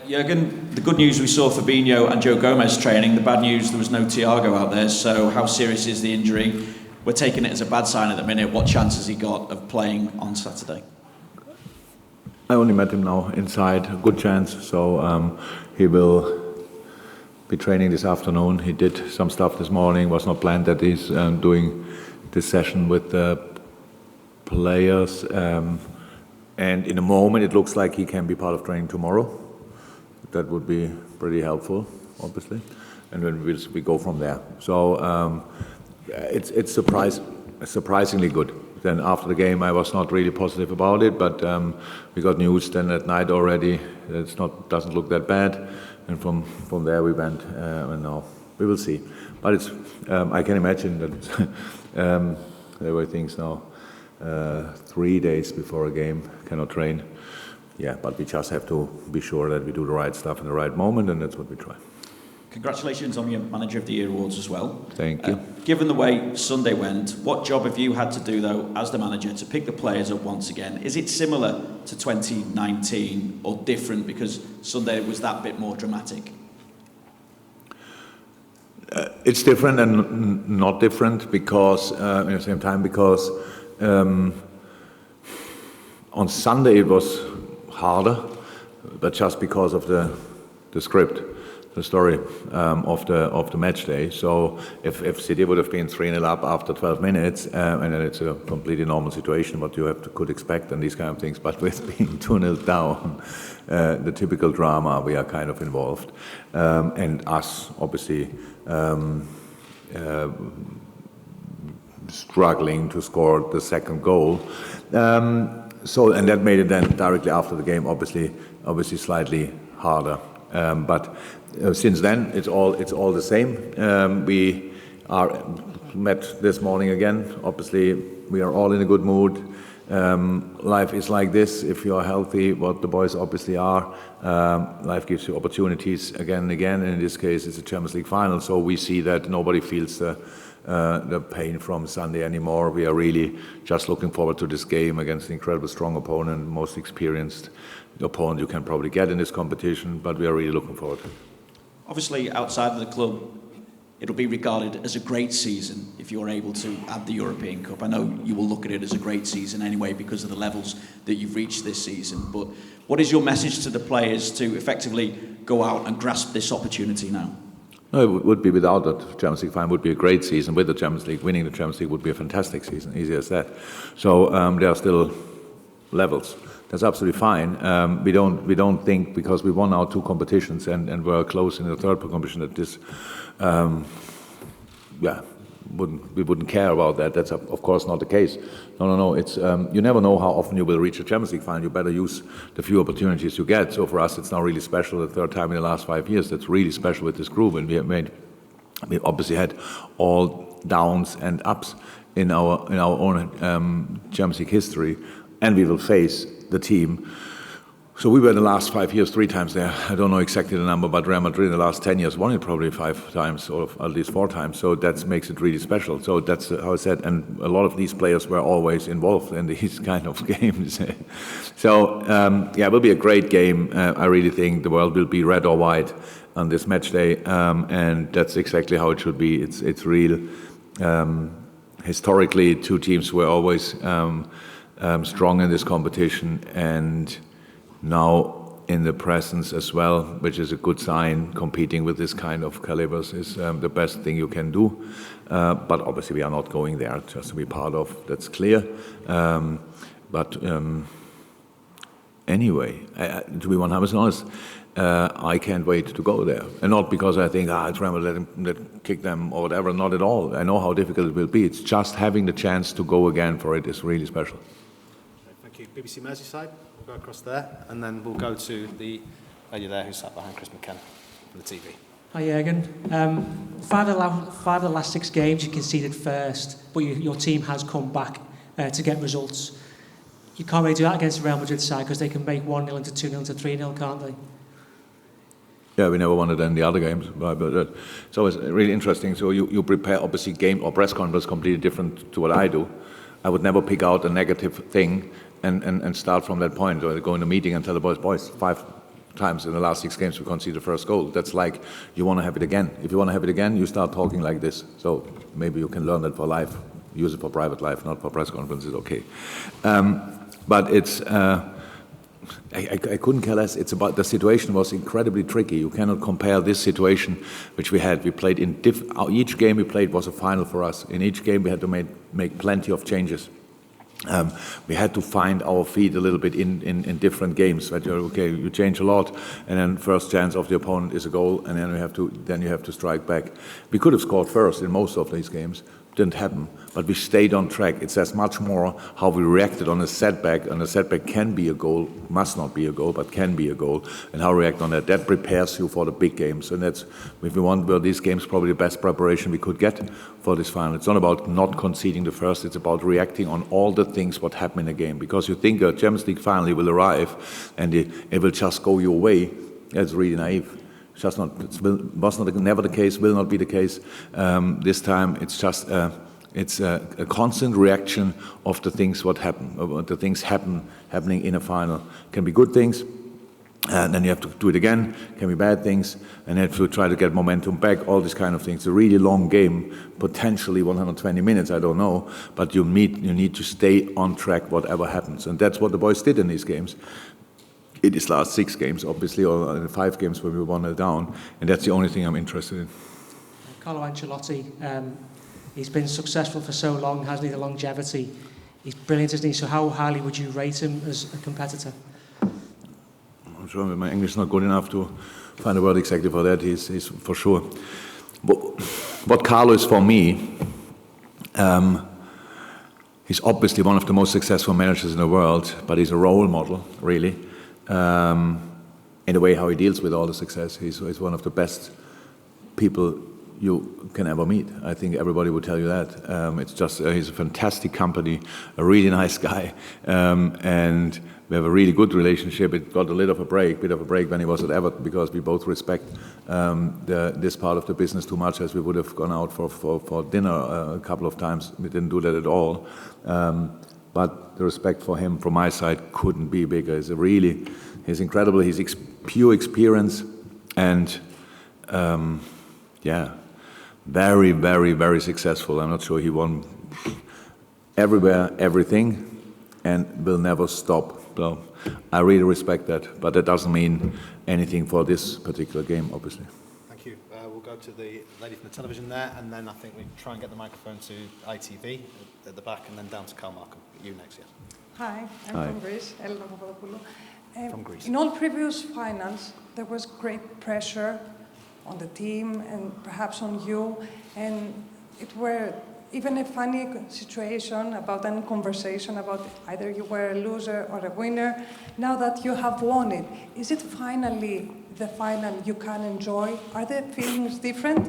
Jurgen, the good news we saw Fabinho and Joe Gomez training. The bad news, there was no Thiago out there. So how serious is the injury? We're taking it as a bad sign at the minute. What chance has he got of playing on Saturday? I only met him now inside, a good chance. So he will be training this afternoon. He did some stuff this morning. Was not planned that he's doing this session with the players. And in a moment, it looks like he can be part of training tomorrow. That would be pretty helpful, obviously. And then we go from there. So it's surprisingly good. Then after the game, I was not really positive about it, but we got news then at night already. Doesn't look that bad. And from there we went, and now we will see. But it's I can imagine that there were things now. 3 days before a game, cannot train. Yeah, but we just have to be sure that we do the right stuff in the right moment, and that's what we try. Congratulations on your Manager of the Year awards as well. Thank you. Given the way Sunday went, what job have you had to do, though, as the manager, to pick the players up once again? Is it similar to 2019 or different because Sunday was that bit more dramatic? It's different and not different because, at the same time, because on Sunday it was harder, but just because of the script, the story of the match day. So if City would have been 3-0 up after 12 minutes, and then it's a completely normal situation, what you could expect and these kind of things. But with being 2-0 down, the typical drama, we are kind of involved, and us obviously. Struggling to score the second goal, and that made it then directly after the game, obviously slightly harder. But since then, it's all the same. We are met this morning again. Obviously, we are all in a good mood. Life is like this. If you are healthy, what the boys obviously are, life gives you opportunities again and again. And in this case, it's a Champions League final, so we see that nobody feels the pain from Sunday anymore. We are really just looking forward to this game against an incredibly strong opponent, most experienced opponent you can probably get in this competition, but we are really looking forward. Obviously, outside of the club, it'll be regarded as a great season if you're able to add the European Cup. I know you will look at it as a great season anyway because of the levels that you've reached this season, but what is your message to the players to effectively go out and grasp this opportunity now? No, it would be without that Champions League final would be a great season. With the Champions League, winning the Champions League would be a fantastic season, easy as that. So there are still levels. That's absolutely fine. We don't think because we won our two competitions and were close in the third competition that this, we wouldn't care about that. That's of course not the case. No. It's you never know how often you will reach a Champions League final. You better use the few opportunities you get. So for us, it's now really special. The third time in the last 5 years. That's really special with this group, and we obviously had all downs and ups in our own Champions League history, and we will face the team. So we were in the last 5 years 3 times there. I don't know exactly the number, but Real Madrid in the last 10 years won it probably 5 times or at least 4 times. So that makes it really special. So that's how I said. And a lot of these players were always involved in these kind of games. So it will be a great game. I really think the world will be red or white on this match day, and that's exactly how it should be. It's real. Historically, 2 teams were always strong in this competition, and now in the presence as well, which is a good sign. Competing with this kind of calibers is the best thing you can do. But obviously we are not going there just to be part of, that's clear. But anyway, to be 100% honest, I can't wait to go there. And not because I think, it's Real Madrid, let kick them or whatever, not at all. I know how difficult it will be. It's just having the chance to go again for it is really special. Thank you. BBC Merseyside. We'll go across there, and then we'll go to the lady there who sat behind Chris McKenna on the TV. Hi, Jurgen. 5 of the last 6 games you conceded first, but your team has come back to get results. You can't really do that against the Real Madrid side because they can make 1-0 into 2-0 into 3-0, can't they? Yeah, we never won it in the other games, but it's always really interesting. So you prepare, obviously, game or press conference completely different to what I do. I would never pick out a negative thing and start from that point. Or go in a meeting and tell the boys, 5 times in the last 6 games we conceded the first goal. That's like, you want to have it again. If you want to have it again, you start talking like this. So maybe you can learn that for life. Use it for private life, not for press conferences, okay. But it's, I couldn't care less. It's about, the situation was incredibly tricky. You cannot compare this situation, which we had. We played in, each game we played was a final for us. In each game we had to make plenty of changes. We had to find our feet a little bit in different games. But okay, you change a lot, and then first chance of the opponent is a goal, and then you have to strike back. We could have scored first in most of these games. Didn't happen, but we stayed on track. It says much more how we reacted on a setback, and a setback can be a goal, must not be a goal, but can be a goal, and how we react on that. That prepares you for the big games, and that's, if we want, well, these games probably the best preparation we could get for this final. It's not about not conceding the first, it's about reacting on all the things what happen in a game, because you think a Champions League final will arrive and it will just go your way. That's really naive. Just not, was not never the case, will not be the case. This time it's just it's a constant reaction of the things what happen, the things happening in a final. Can be good things, and then you have to do it again. Can be bad things, and you have to try to get momentum back. All these kind of things. It's a really long game, potentially 120 minutes. I don't know, but you need to stay on track whatever happens, and that's what the boys did in these games. In these last 6 games, obviously, or in 5 games where we won it down, and that's the only thing I'm interested in. Carlo Ancelotti, he's been successful for so long, hasn't he? The longevity, he's brilliant, isn't he? So how highly would you rate him as a competitor? I'm sure my English is not good enough to find a word exactly for that. He's for sure. What Carlo is for me, he's obviously one of the most successful managers in the world, but he's a role model, really. In the way how he deals with all the success. He's one of the best people you can ever meet. I think everybody would tell you that. It's just, he's a fantastic company, a really nice guy, and we have a really good relationship. It got a bit of a break when he was at Everton, because we both respect this part of the business too much, as we would have gone out for dinner a couple of times. We didn't do that at all. But the respect for him from my side couldn't be bigger. He's incredible. He's pure experience, and very, very, very successful. I'm not sure he won everywhere, everything, and will never stop. So I really respect that, but that doesn't mean anything for this particular game, obviously. Thank you. We'll go to the lady from the television there, and then I think we try and get the microphone to ITV at the back, and then down to Carl Markham. You next, yes. Hi, I'm Hi. from Greece, Elena Papadopoulou. From Greece. In all previous finals, there was great pressure on the team and perhaps on you, and it were even a funny situation about any conversation about either you were a loser or a winner. Now that you have won it, is it finally the final you can enjoy? Are the feelings different?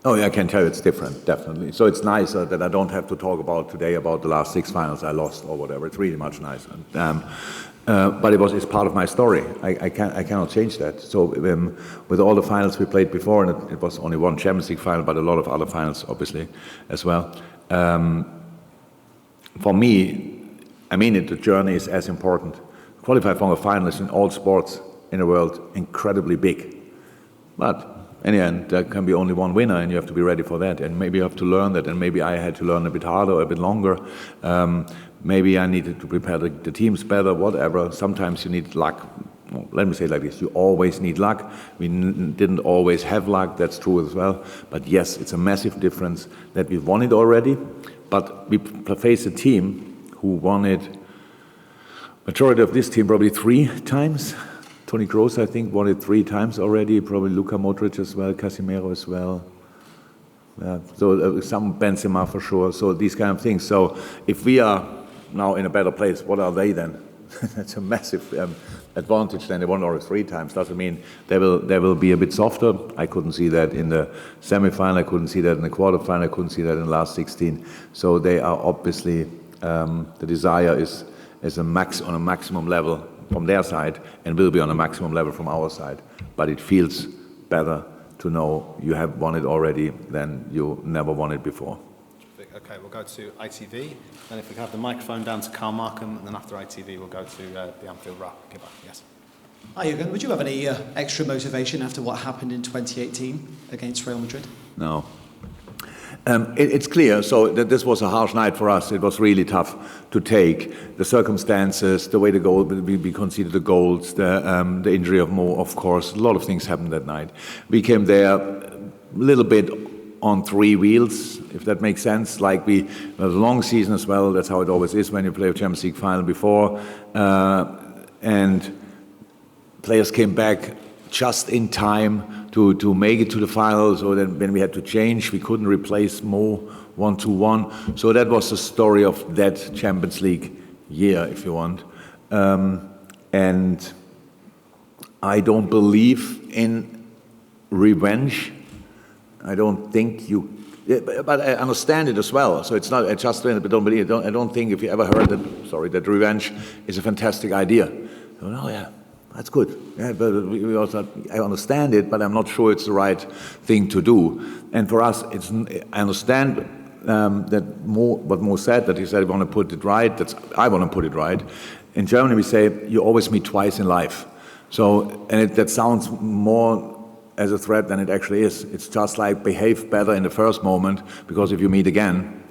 Oh, yeah, I can tell you it's different, definitely. So it's nicer that I don't have to talk about today about the last 6 finals I lost or whatever. It's really much nicer. But it's part of my story. I cannot change that. So with all the finals we played before, and it was only one Champions League final, but a lot of other finals, obviously, as well. For me, I mean, the journey is as important. Qualify for a finalist in all sports in the world, incredibly big. But in the end, there can be only one winner, and you have to be ready for that. And maybe you have to learn that, and maybe I had to learn a bit harder, or a bit longer. Maybe I needed to prepare the teams better, whatever. Sometimes you need luck. Well, let me say it like this. You always need luck. We didn't always have luck. That's true as well. But yes, it's a massive difference that we won it already. But we face a team who won it, majority of this team probably 3 times. Toni Kroos, I think, won it 3 times already, probably Luka Modric as well, Casemiro as well. So some Benzema for sure, so these kind of things. So if we are now in a better place, what are they then? That's a massive advantage then. They won already 3 times. Doesn't mean they will be a bit softer. I couldn't see that in the semi-final, I couldn't see that in the quarter-final, I couldn't see that in the last 16. So they are obviously, the desire is on a maximum level from their side, and will be on a maximum level from our side. But it feels better to know you have won it already than you never won it before. Okay, we'll go to ITV. Then if we can have the microphone down to Carl Markham, and then after ITV we'll go to the Anfield Wrap. Yes. Hi, Jürgen. Would you have any extra motivation after what happened in 2018 against Real Madrid? No. It's clear, so that this was a harsh night for us. It was really tough to take. The circumstances, the way the goal, we conceded the goals, the injury of Mo, of course. A lot of things happened that night. We came there a little bit on three wheels, if that makes sense. Like it was a long season as well. That's how it always is when you play a Champions League final before. And players came back just in time to make it to the final, so then when we had to change, we couldn't replace Mo 1-1. So that was the story of that Champions League year, if you want. And I don't believe in revenge. I don't think you... But I understand it as well. So it's not I just but don't believe it. I don't think if you ever heard that revenge is a fantastic idea. So, oh yeah. That's good. Yeah, but we also, I understand it, but I'm not sure it's the right thing to do. And for us, I understand that what Mo said, that he said, I want to put it right. I want to put it right. In Germany, we say, you always meet twice in life. So, and that sounds more as a threat than it actually is. It's just like behave better in the first moment, because if you meet again,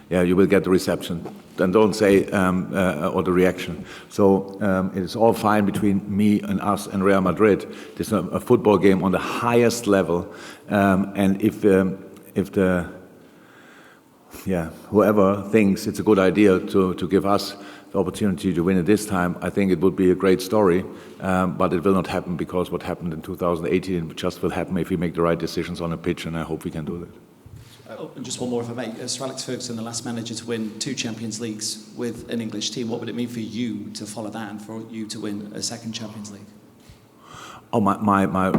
yeah, you will get the reception. And don't say, or the reaction. So it is all fine between me and us and Real Madrid. It's a football game on the highest level. And if whoever thinks it's a good idea to give us the opportunity to win it this time, I think it would be a great story. But it will not happen, because what happened in 2018 just will happen if we make the right decisions on a pitch, and I hope we can do that. And just one more, if I may. Sir Alex Ferguson, the last manager to win 2 Champions Leagues with an English team. What would it mean for you to follow that and for you to win a second Champions League? Oh, my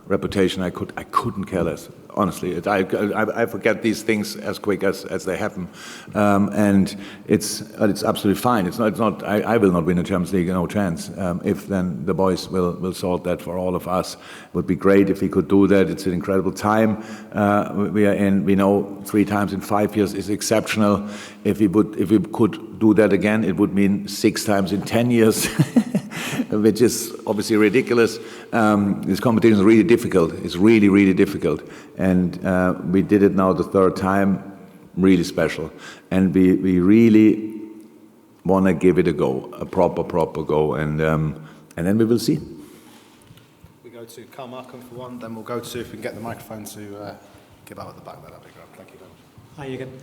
reputation, I couldn't care less. Honestly, I forget these things as quick as they happen, and it's absolutely fine. It's not. I will not win a Champions League, no chance. If then the boys will sort that for all of us. It would be great if we could do that. It's an incredible time we are in. We know 3 times in 5 years is exceptional. If we could do that again, it would mean 6 times in 10 years. Which is obviously ridiculous. This competition is really difficult. It's really, really difficult. And we did it now the 3rd time, really special. And we really want to give it a go, a proper go. And then we will see. We go to Carl Markham for one, then we'll go to, if we can get the microphone to give out at the back, that'd be great. Thank you very much. Hi again.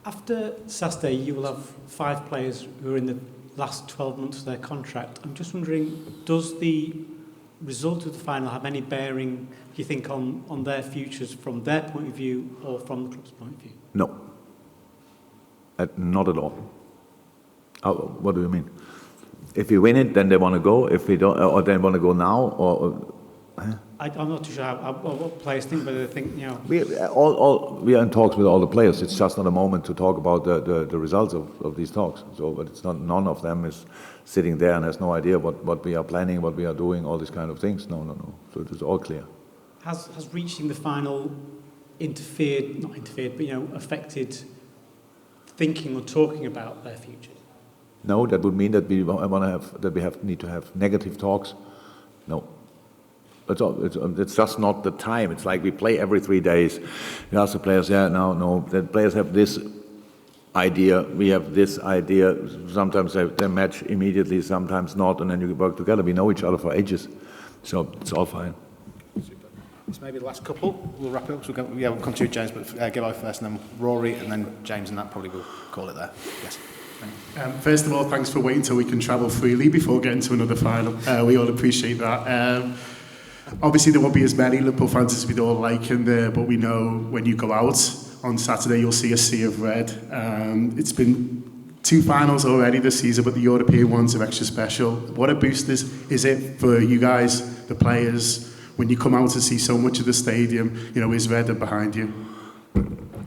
After Saturday, you will have 5 players who are in the last 12 months of their contract. I'm just wondering, does the result of the final have any bearing, do you think, on their futures from their point of view or from the club's point of view? No. Not at all. What do you mean? If we win it, then they want to go. If we don't, or they want to go now, or I'm not too sure what players think, but they think, you know... We are in talks with all the players. It's just not a moment to talk about the results of these talks. So, but it's not, none of them is sitting there and has no idea what we are planning, what we are doing, all these kind of things. No. So it is all clear. Has reaching the final not interfered, but, you know, affected thinking or talking about their futures? No, that would mean that we need to have negative talks. No. It's just not the time. It's like we play every 3 days. You ask the players, no. The players have this idea, we have this idea. Sometimes they match immediately, sometimes not, and then you work together. We know each other for ages, so it's all fine. Super. So maybe the last couple, we'll wrap it up. So we'll come to you, James, but Gibbo first, and then Rory, and then James, and that probably will call it there. Yes. First of all, thanks for waiting till we can travel freely before getting to another final. We all appreciate that. Obviously, there won't be as many Liverpool fans as we'd all like in there, but we know when you go out on Saturday, you'll see a sea of red. It's been 2 finals already this season, but the European ones are extra special. What a boost is it for you guys, the players, when you come out to see so much of the stadium, you know, is red and behind you?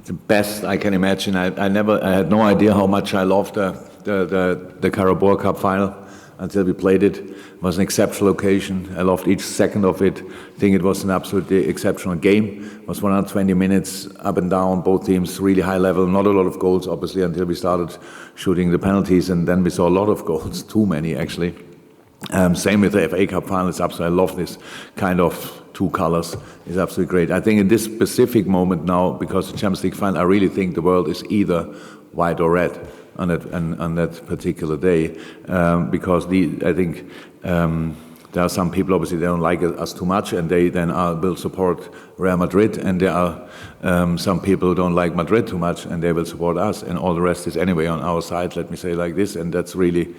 The best I can imagine. I had no idea how much I loved the Carabao Cup final. until we played it. It was an exceptional occasion. I loved each second of it. I think it was an absolutely exceptional game. It was 120 minutes up and down, both teams really high level. Not a lot of goals, obviously, until we started shooting the penalties, and then we saw a lot of goals, too many actually. Same with the FA Cup final. It's absolutely, I love this kind of two colors. It's absolutely great. I think in this specific moment now, because the Champions League final, I really think the world is either white or red on that particular day, because I think there are some people, obviously they don't like us too much, and they then will support Real Madrid, and there are some people who don't like Madrid too much, and they will support us, and all the rest is anyway on our side, let me say like this, and that's really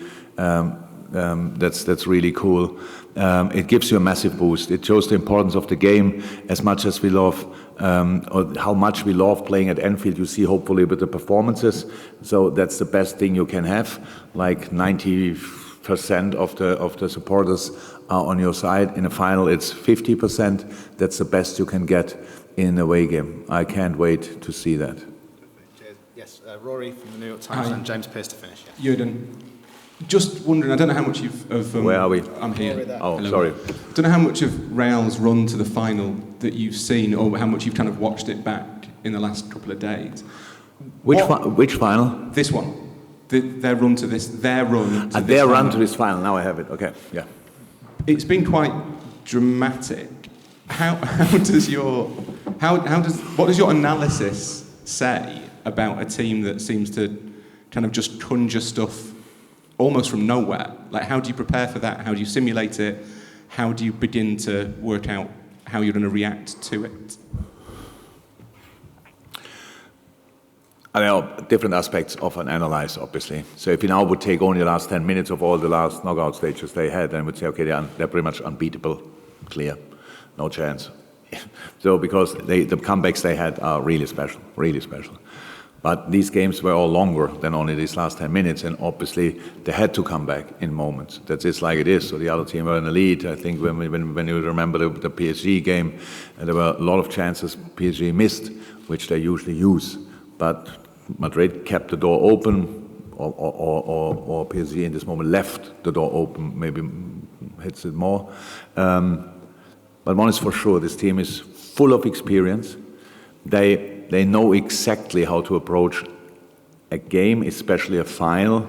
that's really cool. It gives you a massive boost. It shows the importance of the game as much as we love, or how much we love playing at Anfield. You see, hopefully, with the performances. So that's the best thing you can have. Like 90% of the supporters are on your side. In a final, it's 50%. That's the best you can get in an away game. I can't wait to see that. Cheers. Yes, Rory from the New York Times. Hi. And James Pearce to finish. Yeah. Jurgen, just wondering, I don't know how much of... Where are we? I'm here. Oh, Hello. sorry. I don't know how much of Real's run to the final that you've seen, or how much you've kind of watched it back in the last couple of days. Which final? This one. Their run to this final. To this final. Now I have it. Okay, yeah. It's been quite dramatic. What does your analysis say about a team that seems to kind of just conjure stuff almost from nowhere? Like, how do you prepare for that? How do you simulate it? How do you begin to work out how you're going to react to it? There are different aspects of an analyze, obviously. So if you now would take only the last 10 minutes of all the last knockout stages they had, then would say, okay, they're pretty much unbeatable, clear, no chance. So because the comebacks they had are really special, really special. But these games were all longer than only these last 10 minutes, and obviously they had to come back in moments. That's just like it is. So the other team were in the lead. I think when you remember the PSG game, there were a lot of chances PSG missed, which they usually use. But Madrid kept the door open, or PSG in this moment left the door open, maybe hits it more. But one is for sure, this team is full of experience. They know exactly how to approach a game, especially a final.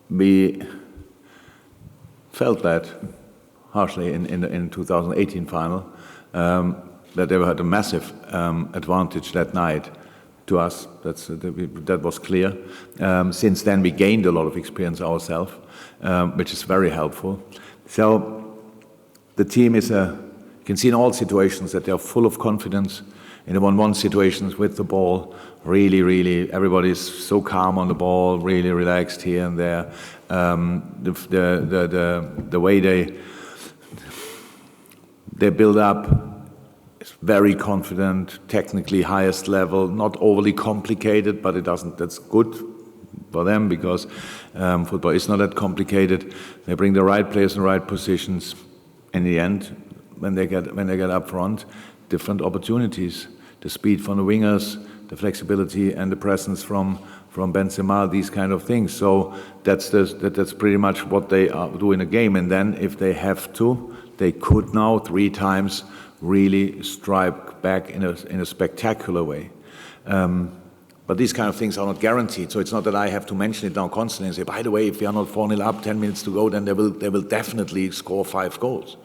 We felt that harshly in 2018 final, that they had a massive advantage that night to us. That was clear. Since then, we gained a lot of experience ourselves, which is very helpful. So the team is you can see in all situations that they are full of confidence. In the 1-1 situations with the ball, really, everybody's so calm on the ball, really relaxed here and there. The way they build up is very confident, technically highest level, not overly complicated, but that's good for them because football is not that complicated. They bring the right players in the right positions. In the end, when they get up front, different opportunities, the speed from the wingers, the flexibility and the presence from Benzema, these kind of things. So that's pretty much what they do in a game. And then if they have to, they could now 3 times really strike back in a spectacular way. But these kind of things are not guaranteed. So it's not that I have to mention it now constantly and say, by the way, if we are not 4-0 up, 10 minutes to go, then they will definitely score 5 goals.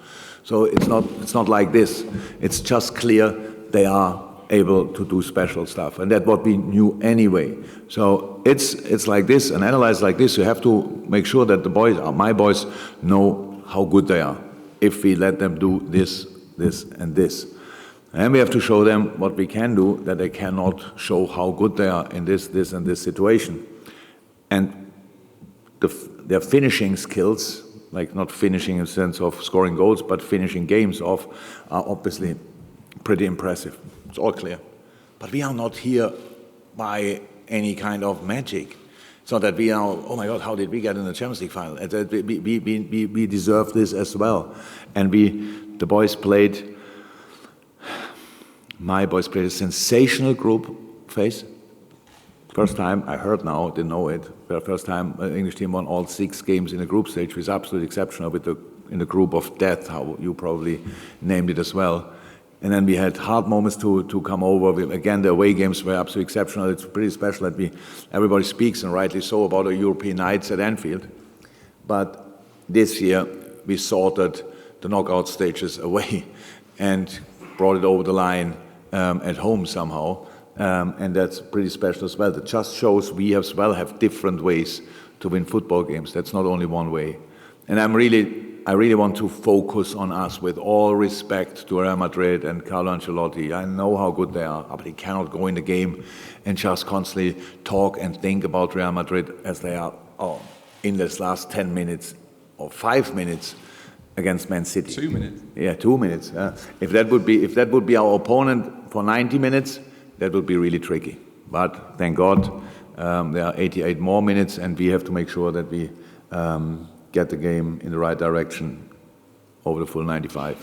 So it's not like this. It's just clear they are able to do special stuff, and that's what we knew anyway. So it's like this, and analyze like this. You have to make sure that my boys, know how good they are. If we let them do this, and this, and we have to show them what we can do, that they cannot show how good they are in this, and this situation, and their finishing skills. Like not finishing in the sense of scoring goals, but finishing games off, are obviously pretty impressive. It's all clear. But we are not here by any kind of magic. It's not that we are, oh my God, how did we get in the Champions League final? We deserve this as well. And my boys played a sensational group phase. First time, I heard now, didn't know it, the first time an English team won all 6 games in a group stage, which is absolutely exceptional in the group of death, how you probably named it as well. And then we had hard moments to come over. Again, the away games were absolutely exceptional. It's pretty special that everybody speaks, and rightly so, about our European nights at Anfield. But this year, we sorted the knockout stages away and brought it over the line at home somehow. And that's pretty special as well. That just shows we as well have different ways to win football games. That's not only one way. And I really want to focus on us, with all respect to Real Madrid and Carlo Ancelotti. I know how good they are, but they cannot go in the game and just constantly talk and think about Real Madrid as they are in this last 10 minutes or 5 minutes against Man City. 2 minutes. Yeah, 2 minutes. If that would be our opponent for 90 minutes, that would be really tricky. But thank God, there are 88 more minutes, and we have to make sure that we get the game in the right direction over the full 95.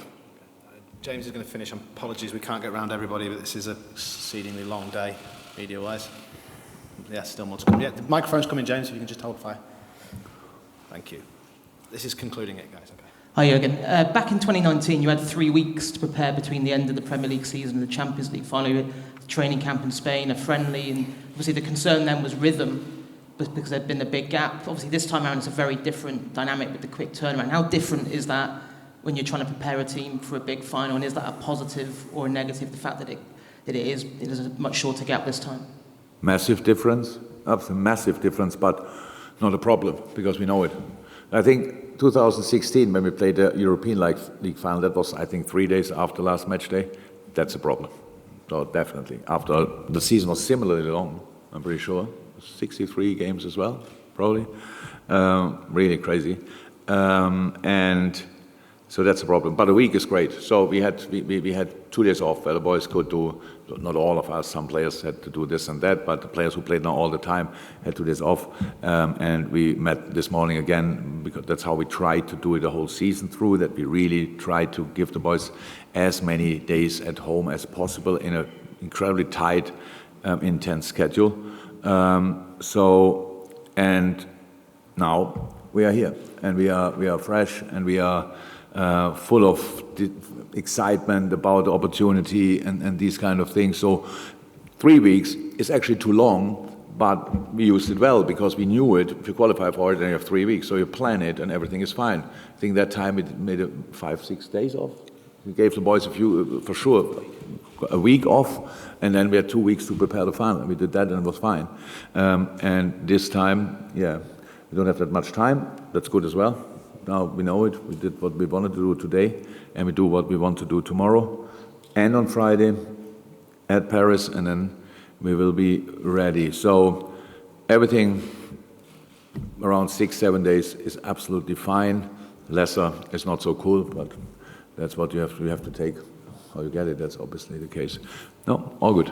James is going to finish. Apologies, we can't get around everybody, but this is a exceedingly long day, media-wise. Yeah, still more to come. Yeah, the microphone's coming, James, if you can just hold fire. Thank you. This is concluding it, guys. Okay. Hi, Jürgen. Back in 2019, you had 3 weeks to prepare between the end of the Premier League season and the Champions League final. You had a training camp in Spain, a friendly, and obviously the concern then was rhythm, because there'd been a big gap. Obviously, this time around, it's a very different dynamic with the quick turnaround. How different is that when you're trying to prepare a team for a big final, and is that a positive or a negative, the fact that it is a much shorter gap this time? Massive difference, absolutely massive difference, but not a problem, because we know it. I think 2016, when we played the European League final, that was, I think, 3 days after last match day. That's a problem. So definitely. After the season was similarly long, I'm pretty sure. 63 games as well, probably. Really crazy. And so that's a problem. But a week is great. So we had 2 days off where the boys could do, not all of us, some players had to do this and that, but the players who played now all the time had 2 days off. And we met this morning again, because that's how we try to do it the whole season through, that we really try to give the boys as many days at home as possible in an incredibly tight, intense schedule. And now we are here, and we are fresh, and we are full of excitement about the opportunity and these kind of things. So 3 weeks is actually too long, but we used it well because we knew it. If you qualify for it, then you have 3 weeks. So you plan it and everything is fine. I think that time we made 5-6 days off. We gave the boys a week off, and then we had 2 weeks to prepare the final. We did that and it was fine. And this time, yeah, we don't have that much time. That's good as well. Now we know it. We did what we wanted to do today, and we do what we want to do tomorrow and on Friday at Paris, and then we will be ready. So everything around 6-7 days is absolutely fine. Lesser is not so cool, but that's what you have to take. How you get it, that's obviously the case. No, all good.